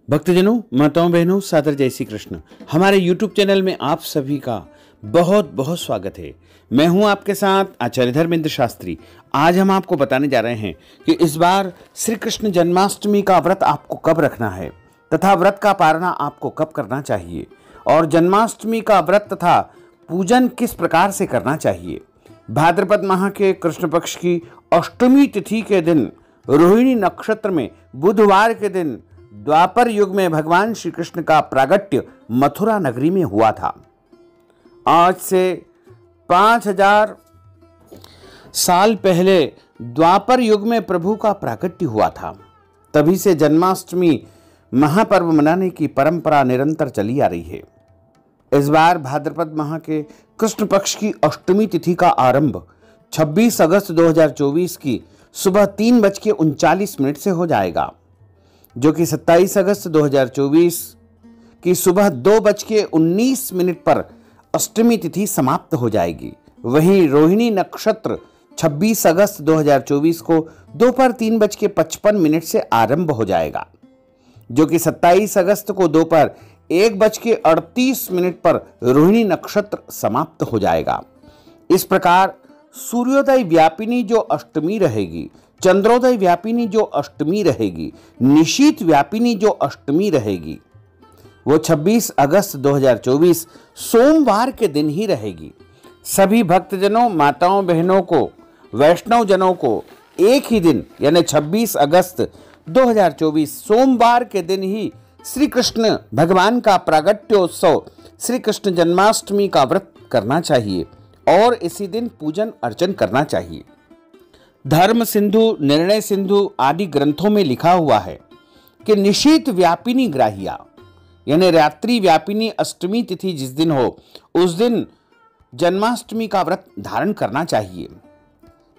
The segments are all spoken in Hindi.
भक्तजनों, माताओं, बहनों, सादर जय श्री कृष्ण। हमारे YouTube चैनल में आप सभी का बहुत बहुत स्वागत है। मैं हूं आपके साथ आचार्य धर्मेंद्र शास्त्री। आज हम आपको बताने जा रहे हैं कि इस बार श्री कृष्ण जन्माष्टमी का व्रत आपको कब रखना है तथा व्रत का पारणा आपको कब करना चाहिए और जन्माष्टमी का व्रत तथा पूजन किस प्रकार से करना चाहिए। भाद्रपद माह के कृष्ण पक्ष की अष्टमी तिथि के दिन रोहिणी नक्षत्र में बुधवार के दिन द्वापर युग में भगवान श्री कृष्ण का प्रागट्य मथुरा नगरी में हुआ था। आज से 5000 साल पहले द्वापर युग में प्रभु का प्रागट्य हुआ था। तभी से जन्माष्टमी महापर्व मनाने की परंपरा निरंतर चली आ रही है। इस बार भाद्रपद माह के कृष्ण पक्ष की अष्टमी तिथि का आरंभ 26 अगस्त 2024 की सुबह 3:39 से हो जाएगा, जो कि 27 अगस्त 2024 की सुबह 2:19 पर अष्टमी तिथि समाप्त हो जाएगी। वहीं रोहिणी नक्षत्र 26 अगस्त 2024 को दोपहर 3:55 से आरंभ हो जाएगा, जो कि 27 अगस्त को दोपहर 1:38 पर रोहिणी नक्षत्र समाप्त हो जाएगा। इस प्रकार सूर्योदय व्यापिनी जो अष्टमी रहेगी, चंद्रोदय व्यापिनी जो अष्टमी रहेगी, निशीत व्यापिनी जो अष्टमी रहेगी, वो 26 अगस्त 2024 सोमवार के दिन ही रहेगी। सभी भक्तजनों, माताओं, बहनों को, वैष्णव जनों को एक ही दिन यानी 26 अगस्त 2024 सोमवार के दिन ही श्री कृष्ण भगवान का प्रागट्योत्सव श्री कृष्ण जन्माष्टमी का व्रत करना चाहिए और इसी दिन पूजन अर्चन करना चाहिए। धर्म सिंधु, निर्णय सिंधु आदि ग्रंथों में लिखा हुआ है कि निशीत व्यापिनी ग्राहिया यानी रात्रि व्यापिनी अष्टमी तिथि जिस दिन हो उस दिन जन्माष्टमी का व्रत धारण करना चाहिए।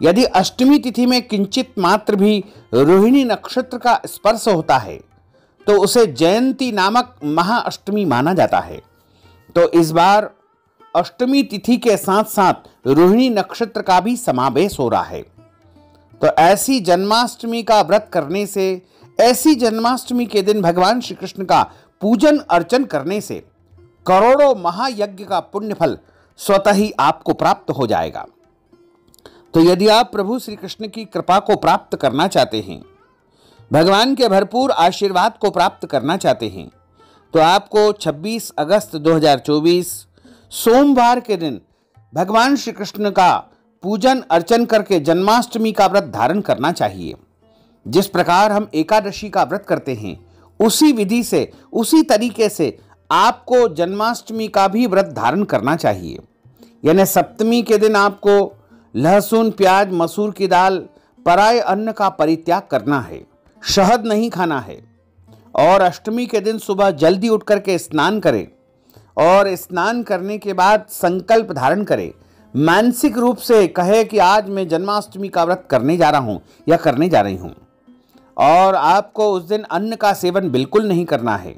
यदि अष्टमी तिथि में किंचित मात्र भी रोहिणी नक्षत्र का स्पर्श होता है तो उसे जयंती नामक महाअष्टमी माना जाता है। तो इस बार अष्टमी तिथि के साथ साथ रोहिणी नक्षत्र का भी समावेश हो रहा है। तो ऐसी जन्माष्टमी का व्रत करने से, ऐसी जन्माष्टमी के दिन भगवान श्री कृष्ण का पूजन अर्चन करने से करोड़ों महायज्ञ का पुण्य फल स्वतः ही आपको प्राप्त हो जाएगा। तो यदि आप प्रभु श्री कृष्ण की कृपा को प्राप्त करना चाहते हैं, भगवान के भरपूर आशीर्वाद को प्राप्त करना चाहते हैं, तो आपको 26 अगस्त 2024 सोमवार के दिन भगवान श्री कृष्ण का पूजन अर्चन करके जन्माष्टमी का व्रत धारण करना चाहिए। जिस प्रकार हम एकादशी का व्रत करते हैं उसी विधि से, उसी तरीके से आपको जन्माष्टमी का भी व्रत धारण करना चाहिए। यानी सप्तमी के दिन आपको लहसुन, प्याज, मसूर की दाल, पराय अन्न का परित्याग करना है, शहद नहीं खाना है और अष्टमी के दिन सुबह जल्दी उठ करके स्नान करें और स्नान करने के बाद संकल्प धारण करें, मानसिक रूप से कहे कि आज मैं जन्माष्टमी का व्रत करने जा रहा हूँ या करने जा रही हूँ। और आपको उस दिन अन्न का सेवन बिल्कुल नहीं करना है।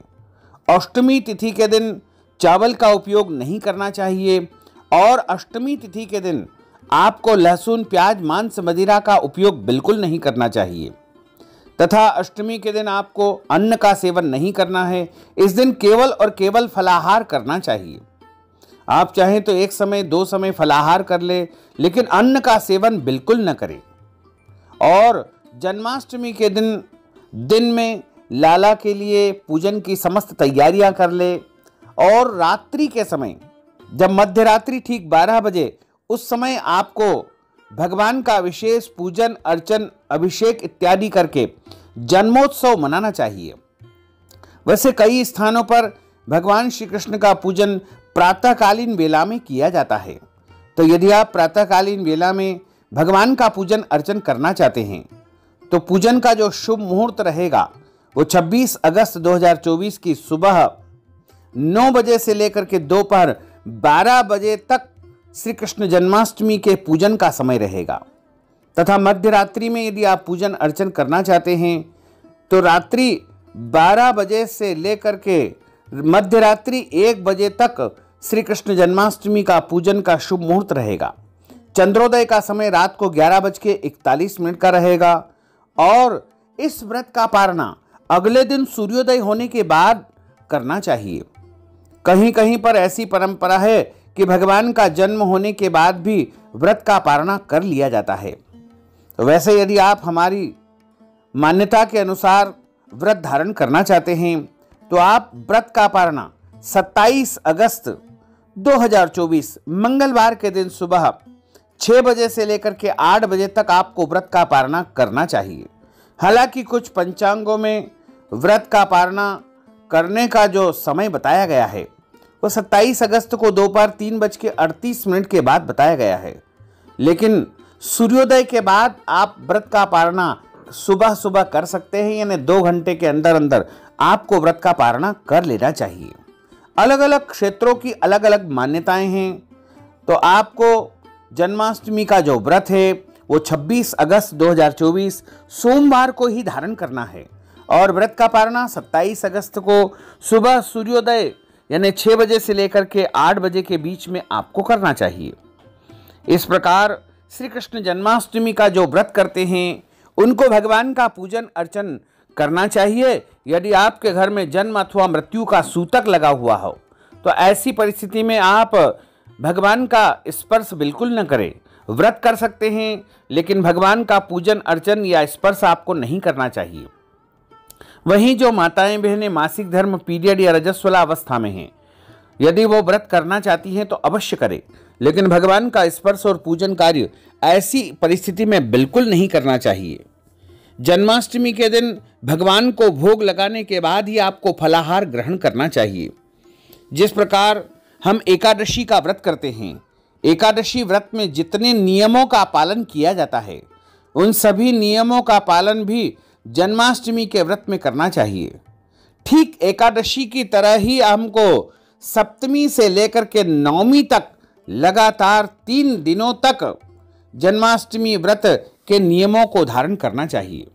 अष्टमी तिथि के दिन चावल का उपयोग नहीं करना चाहिए और अष्टमी तिथि के दिन आपको लहसुन, प्याज, मांस, मदिरा का उपयोग बिल्कुल नहीं करना चाहिए तथा अष्टमी के दिन आपको अन्न का सेवन नहीं करना है। इस दिन केवल और केवल फलाहार करना चाहिए। आप चाहें तो एक समय, 2 समय फलाहार कर ले, लेकिन अन्न का सेवन बिल्कुल न करें। और जन्माष्टमी के दिन में लाला के लिए पूजन की समस्त तैयारियां कर ले और रात्रि के समय, जब मध्यरात्रि ठीक 12 बजे, उस समय आपको भगवान का विशेष पूजन अर्चन, अभिषेक इत्यादि करके जन्मोत्सव मनाना चाहिए। वैसे कई स्थानों पर भगवान श्री कृष्ण का पूजन प्रातःकालीन वेला में किया जाता है। तो यदि आप प्रातःकालीन वेला में भगवान का पूजन अर्चन करना चाहते हैं तो पूजन का जो शुभ मुहूर्त रहेगा वो 26 अगस्त 2024 की सुबह 9 बजे से लेकर के दोपहर 12 बजे तक श्री कृष्ण जन्माष्टमी के पूजन का समय रहेगा। तथा मध्य रात्रि में यदि आप पूजन अर्चन करना चाहते हैं तो रात्रि 12 बजे से लेकर के मध्य रात्रि 1 बजे तक श्री कृष्ण जन्माष्टमी का पूजन का शुभ मुहूर्त रहेगा। चंद्रोदय का समय रात को 11:41 का रहेगा और इस व्रत का पारणा अगले दिन सूर्योदय होने के बाद करना चाहिए। कहीं कहीं पर ऐसी परंपरा है कि भगवान का जन्म होने के बाद भी व्रत का पारणा कर लिया जाता है। तो वैसे यदि आप हमारी मान्यता के अनुसार व्रत धारण करना चाहते हैं तो आप व्रत का पारणा 27 अगस्त 2024 मंगलवार के दिन सुबह 6 बजे से लेकर के 8 बजे तक आपको व्रत का पारणा करना चाहिए। हालांकि कुछ पंचांगों में व्रत का पारणा करने का जो समय बताया गया है वो 27 अगस्त को दोपहर 3:38 के बाद बताया गया है, लेकिन सूर्योदय के बाद आप व्रत का पारणा सुबह सुबह कर सकते हैं, यानी 2 घंटे के अंदर अंदर आपको व्रत का पारणा कर लेना चाहिए। अलग अलग क्षेत्रों की अलग अलग मान्यताएं हैं। तो आपको जन्माष्टमी का जो व्रत है वो 26 अगस्त 2024 सोमवार को ही धारण करना है और व्रत का पारणा 27 अगस्त को सुबह सूर्योदय यानी 6 बजे से लेकर के 8 बजे के बीच में आपको करना चाहिए। इस प्रकार श्री कृष्ण जन्माष्टमी का जो व्रत करते हैं उनको भगवान का पूजन अर्चन करना चाहिए। यदि आपके घर में जन्म अथवा मृत्यु का सूतक लगा हुआ हो तो ऐसी परिस्थिति में आप भगवान का स्पर्श बिल्कुल न करें। व्रत कर सकते हैं लेकिन भगवान का पूजन अर्चन या स्पर्श आपको नहीं करना चाहिए। वहीं जो माताएं बहनें मासिक धर्म पीरियड या रजस्वला अवस्था में हैं, यदि वो व्रत करना चाहती हैं तो अवश्य करें, लेकिन भगवान का स्पर्श और पूजन कार्य ऐसी परिस्थिति में बिल्कुल नहीं करना चाहिए। जन्माष्टमी के दिन भगवान को भोग लगाने के बाद ही आपको फलाहार ग्रहण करना चाहिए। जिस प्रकार हम एकादशी का व्रत करते हैं, एकादशी व्रत में जितने नियमों का पालन किया जाता है उन सभी नियमों का पालन भी जन्माष्टमी के व्रत में करना चाहिए। ठीक एकादशी की तरह ही हमको सप्तमी से लेकर के नवमी तक लगातार 3 दिनों तक जन्माष्टमी व्रत के नियमों को धारण करना चाहिए।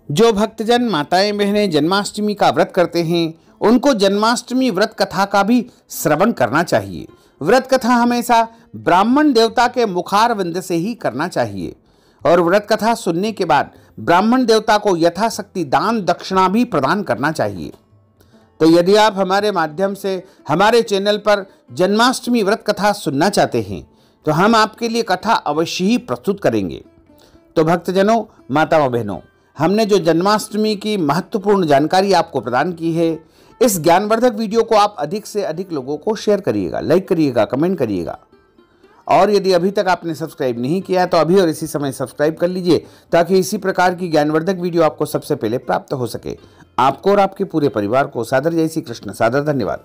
जो भक्तजन माताएं बहनें जन्माष्टमी का व्रत करते हैं उनको जन्माष्टमी व्रत कथा का भी श्रवण करना चाहिए। व्रत कथा हमेशा ब्राह्मण देवता के मुखारविंद से ही करना चाहिए और व्रत कथा सुनने के बाद ब्राह्मण देवता को यथाशक्ति दान दक्षिणा भी प्रदान करना चाहिए। तो यदि आप हमारे माध्यम से हमारे चैनल पर जन्माष्टमी व्रत कथा सुनना चाहते हैं तो हम आपके लिए कथा अवश्य ही प्रस्तुत करेंगे। तो भक्तजनों, माताओं बहनों, हमने जो जन्माष्टमी की महत्वपूर्ण जानकारी आपको प्रदान की है, इस ज्ञानवर्धक वीडियो को आप अधिक से अधिक लोगों को शेयर करिएगा, लाइक करिएगा, कमेंट करिएगा। और यदि अभी तक आपने सब्सक्राइब नहीं किया तो अभी और इसी समय सब्सक्राइब कर लीजिए ताकि इसी प्रकार की ज्ञानवर्धक वीडियो आपको सबसे पहले प्राप्त हो सके। आपको और आपके पूरे परिवार को सादर जय श्री कृष्ण, सादर धन्यवाद।